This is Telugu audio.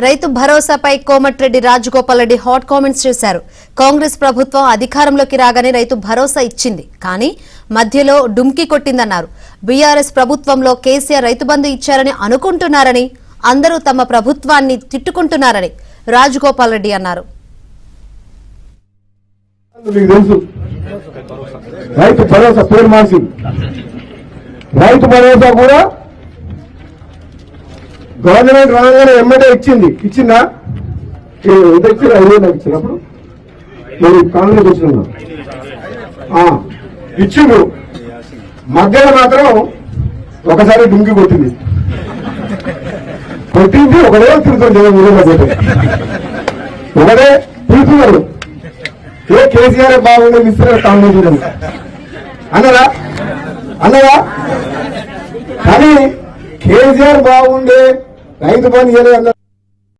రైతు భరోసాపై కోమటిరెడ్డి రాజగోపాల్ రెడ్డి హాట్ కామెంట్స్ చేశారు. కాంగ్రెస్ ప్రభుత్వం అధికారంలోకి రాగానే రైతు భరోసా ఇచ్చింది, కానీ మధ్యలో డుమ్కి కొట్టిందన్నారు. బీఆర్ఎస్ ప్రభుత్వంలో కేసీఆర్ రైతు బంధు ఇచ్చారని అనుకుంటున్నారని, అందరూ తమ ప్రభుత్వాన్ని తిట్టుకుంటున్నారని రాజగోపాల్ రెడ్డి అన్నారు. రైతు భరోసా పేరు మార్చి రైతు భరోసా కూడా గవర్నమెంట్ రాగానే ఎమ్మెల్యే ఇచ్చిందా ఎంత ఇచ్చారు? 5,000 నాకు ఇచ్చినప్పుడు నేను కాంగ్రెస్ వచ్చిన ఇచ్చిండు. మధ్యలో మాత్రం ఒకసారి డుంకి కొట్టింది ఒకడే తిరుగుతుంది. ఒకడే తిరుగుతున్నారు. ఏ కేసీఆర్ బాగుండే ఇస్తున్నారు కాంగ్రెస్ అన్నదా కానీ కేసీఆర్ బాగుండే రైతు బంధు